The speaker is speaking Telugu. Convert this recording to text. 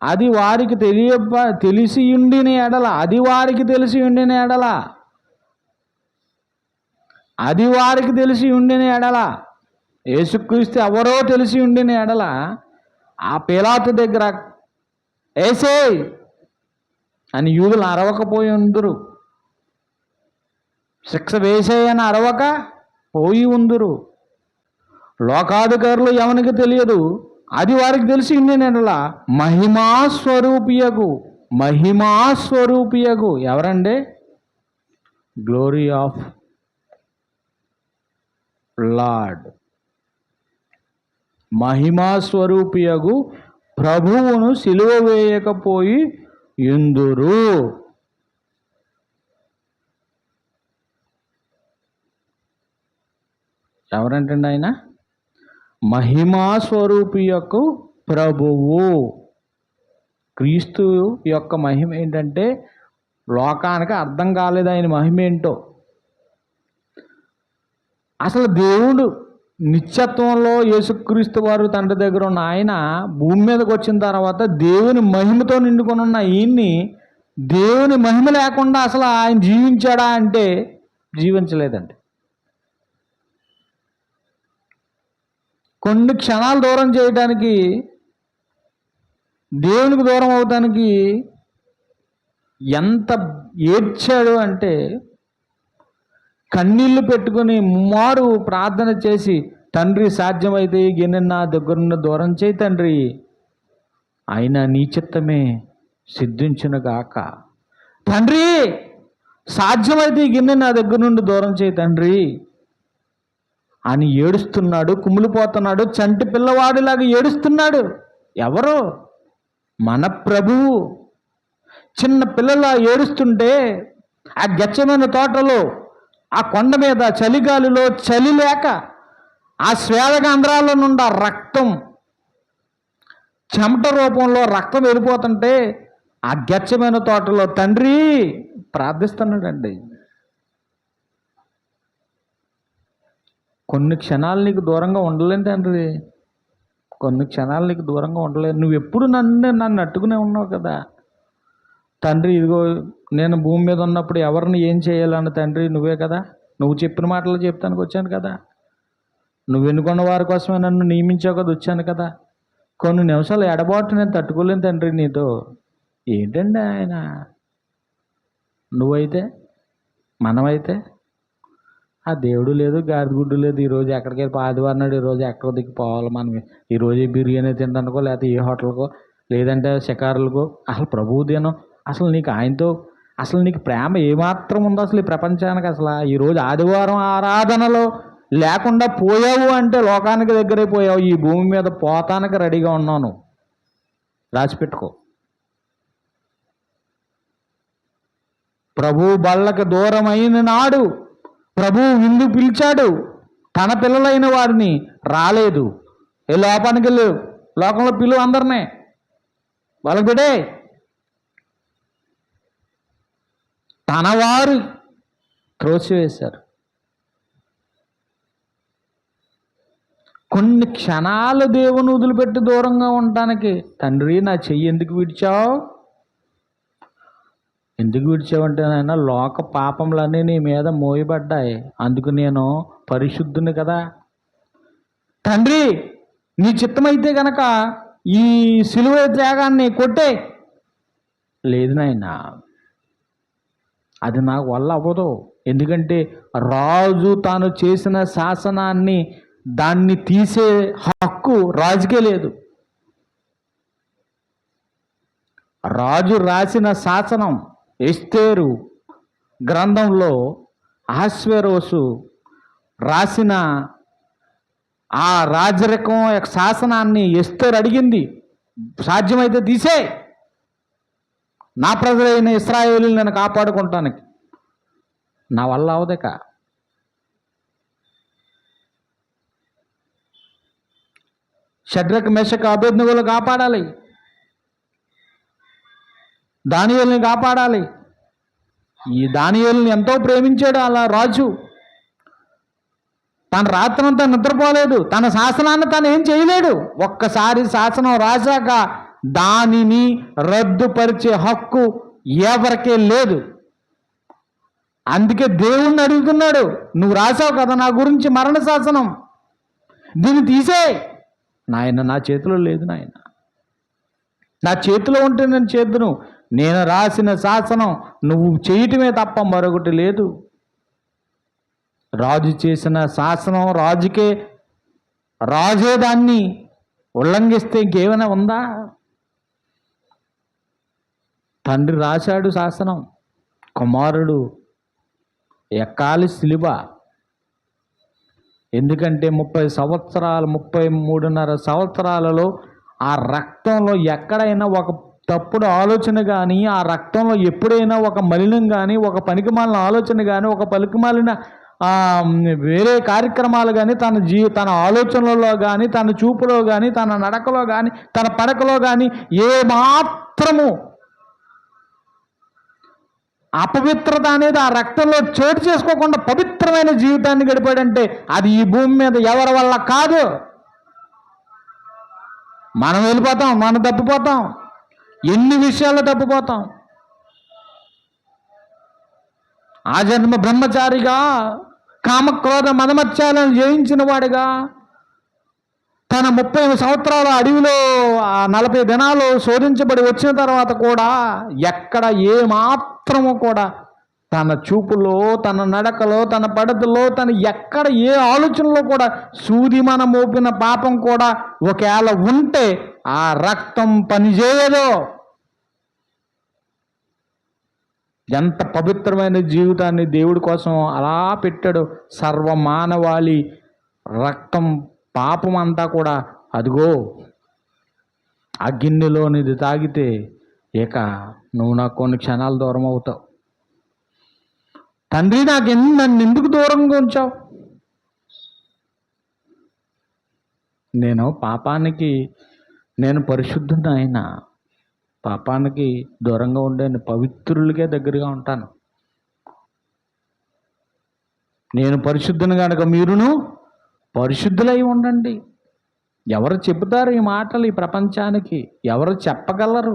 అది వారికి తెలిసి ఉండిన ఎడల అది వారికి తెలిసి ఉండిన ఎడల అది వారికి తెలిసి ఉండిన ఎడల యేసుక్రీస్తు ఎవరో తెలిసి ఉండిన ఎడల ఆ పిలాతు దగ్గర ఏసేయ్ అని యూదులు అరవకపోయి ఉందురు, శిక్ష వేసేయని అరవక పోయి ఉందురు. లోకాధికారులు ఎవరికి తెలియదు, అది వారికి తెలిసి ఉండిన ఎడల మహిమాస్వరూపియగు ఎవరండి? గ్లోరీ ఆఫ్ లార్డ్, మహిమాస్వరూపియగు ప్రభువును సిలువ వేయకపోయి ఎందురు. ఎవరంటండి ఆయన? మహిమాస్వరూపి యొక్క ప్రభువు. క్రీస్తు యొక్క మహిమ ఏంటంటే లోకానికి అర్థం కాలేదు ఆయన మహిమ ఏంటో. అసలు దేవుడు నిత్యత్వంలో యేసుక్రీస్తు వారు తండ్రి దగ్గర ఉన్న ఆయన భూమి మీదకి వచ్చిన తర్వాత దేవుని మహిమతో నిండుకొని ఉన్న ఈయన్ని దేవుని మహిమ లేకుండా అసలు ఆయన జీవించాడా అంటే జీవించలేదండి. కొన్ని క్షణాలు దూరం చేయడానికి, దేవునికి దూరం అవడానికి ఎంత ఏడ్చాడు అంటే కన్నీళ్లు పెట్టుకుని ముమ్మారు ప్రార్థన చేసి, తండ్రి సాధ్యమైతే ఈ గిన్నె నా దగ్గర నుండి దూరం చేయి తండ్రి, అయినా నీ చిత్తమే సిద్ధించునుగాక. తండ్రి సాధ్యమైతే ఈ గిన్నె నా దగ్గర నుండి దూరం చేయి తండ్రి అని ఏడుస్తున్నాడు, కుమిలిపోతున్నాడు, చంటి పిల్లవాడిలాగా ఏడుస్తున్నాడు. ఎవరు? మన ప్రభువు. చిన్న పిల్లలా ఏడుస్తుంటే ఆ గెచ్చమైన తోటలో, ఆ కొండ మీద చలిగాలిలో చలి లేక ఆ శ్వేదగంధ్రాల నుండి ఆ రక్తం, చెమట రూపంలో రక్తం వెళ్ళిపోతుంటే ఆ గెచ్చమైన తోటలో తండ్రి ప్రార్థిస్తున్నాడండి. కొన్ని క్షణాలు నీకు దూరంగా ఉండలేను తండ్రి, కొన్ని క్షణాలు నీకు దూరంగా ఉండలేను. నువ్వు ఎప్పుడు నన్ను అట్టుకునే ఉన్నావు కదా తండ్రి. ఇదిగో నేను భూమి మీద ఉన్నప్పుడు ఎవరిని ఏం చేయాలన్న తండ్రి నువ్వే కదా. నువ్వు చెప్పిన మాటలు చెప్తానికి వచ్చాను కదా. నువ్వు ఎన్నుకున్న వారి కోసమే నన్ను నియమించావు కదా, వచ్చాను కదా. కొన్ని నిమిషాలు ఎడబాటు నేను తట్టుకోలేను తండ్రి నీతో. ఏంటండి ఆయన? నువ్వైతే, మనమైతే ఆ దేవుడు లేదు, గాడిగుడ్డు లేదు. ఈరోజు ఎక్కడికి వెళ్ళి ఆదివారం నాడు ఈరోజు ఎక్కడికి దిక్కు పోవాలి మనం. ఈరోజు బిర్యానీ తినడానికో, లేకపోతే ఏ హోటల్కో, లేదంటే షికారులకో. అసలు ప్రభువు దినం. అసలు నీకు ఆయనతో అసలు నీకు ప్రేమ ఏమాత్రం ఉందో అసలు ఈ ప్రపంచానికి? అసలు ఈరోజు ఆదివారం ఆరాధనలో లేకుండా పోయావు అంటే లోకానికి దగ్గరైపోయావు. ఈ భూమి మీద పోతానికి రెడీగా ఉన్నాను, రాసిపెట్టుకో. ప్రభు బళ్ళకి దూరమైన నాడు ప్రభువు విందు పిలిచాడు, తన పిల్లలైన వారిని రాలేదు. ఏ లోపానికి వెళ్ళు, లోకంలో పిలువు అందరినీ, వాళ్ళకి బిడే. తన వారు త్రోసివేశారు. కొన్ని క్షణాలు దేవుని వదిలిపెట్టి దూరంగా ఉండటానికి, తండ్రి నా చెయ్యి ఎందుకు విడిచావు? ఎందుకు విడిచావంటే నాయన లోక పాపములన్నీ నీ మీద మోయబడ్డాయి, అందుకు నేను పరిశుద్ధుని కదా. తండ్రి నీ చిత్తమైతే కనుక ఈ సిలువ త్యాగాన్ని కొట్టే. లేదు నాయన, అది నాకు వల్ల అవ్వదు. ఎందుకంటే రాజు తాను చేసిన శాసనాన్ని దాన్ని తీసే హక్కు రాజుకే లేదు. రాజు రాసిన శాసనం ఎస్తేరు గ్రంథంలో అహష్వేరోషు రాసిన ఆ రాజరికం యొక్క శాసనాన్ని ఎస్తేరు అడిగింది, సాధ్యమైతే తీసే, నా ప్రజలైన ఇశ్రాయేలుని నేను కాపాడుకుంటానికి. నా వల్ల అవదేక. షడ్రక్ మెషక్ అబేద్నెగోలు కాపాడాలి, దానియేలుని కాపాడాలి. ఈ దానియేలుని ఎంతో ప్రేమించాడు అలా రాజు. తన రాత్రంతా నిద్రపోలేదు, తన శాసనాన్ని తను ఏం చేయలేడు. ఒక్కసారి శాసనం రాశాక దానిని రద్దుపరిచే హక్కు ఎవరికే లేదు. అందుకే దేవుణ్ణి అడుగుతున్నాడు, నువ్వు రాసావు కదా నా గురించి మరణ శాసనం, దీన్ని తీసే. నాయన నా చేతిలో లేదు నాయన, నా చేతిలో ఉంటే నేను చేద్దును. నేను రాసిన శాసనం నువ్వు చేయటమే తప్ప మరొకటి లేదు. రాజు చేసిన శాసనం రాజుకే, రాజే దాన్ని ఉల్లంఘిస్తే ఇంకేమైనా ఉందా? తండ్రి రాశాడు శాసనం, కుమారుడు ఎక్కాలి సిలువ. ఎందుకంటే 33.5 సంవత్సరాలలో ఆ రక్తంలో ఎక్కడైనా ఒక తప్పుడు ఆలోచన కానీ, ఆ రక్తంలో ఎప్పుడైనా ఒక మలినం కానీ, ఒక పనికిమాలిన ఆలోచన కానీ, ఒక పనికిమాలిన వేరే కార్యక్రమాలు కానీ తన ఆలోచనలలో కానీ, తన చూపులో కానీ, తన నడకలో కానీ, తన పడకలో కానీ ఏ మాత్రము అపవిత్రత అనేది ఆ రక్తంలో చోటు చేసుకోకుండా పవిత్రమైన జీవితాన్ని గడిపాడంటే అది ఈ భూమి మీద ఎవరి వల్ల కాదు. మనం వెళ్ళిపోతాం, మనం తప్పిపోతాం, ఎన్ని విషయాల్లో తప్పిపోతాం. ఆ జన్మ బ్రహ్మచారిగా కామక్రోధ మదమత్యాలను జయించిన వాడిగా తన 30 సంవత్సరాల అడవిలో 40 దినాలు శోధించబడి వచ్చిన తర్వాత కూడా ఎక్కడ ఏ మాత్రము కూడా తన చూపులో, తన నడకలో, తన పడతలో, తన ఎక్కడ ఏ ఆలోచనలో కూడా సూదిమన మోపిన పాపం కూడా ఒకవేళ ఉంటే ఆ రక్తం పనిచేయదు. ఎంత పవిత్రమైన జీవితాన్ని దేవుడి కోసం అలా పెట్టాడు. సర్వమానవాళి రక్తం పాపం అంతా కూడా అదిగో ఆ గిన్నెలోనిది తాగితే ఇక నువ్వు నాకు కొన్ని క్షణాలు దూరం అవుతావు. తండ్రి నన్ను ఎందుకు దూరంగా ఉంచావు? నేను పరిశుద్ధుని, ఆయన పాపానికి దూరంగా ఉండే పవిత్రులకే దగ్గరగా ఉంటాను. నేను పరిశుద్ధుని కనుక మీరును పరిశుద్ధులై ఉండండి. ఎవరు చెబుతారు ఈ మాటలు ఈ ప్రపంచానికి? ఎవరు చెప్పగలరు?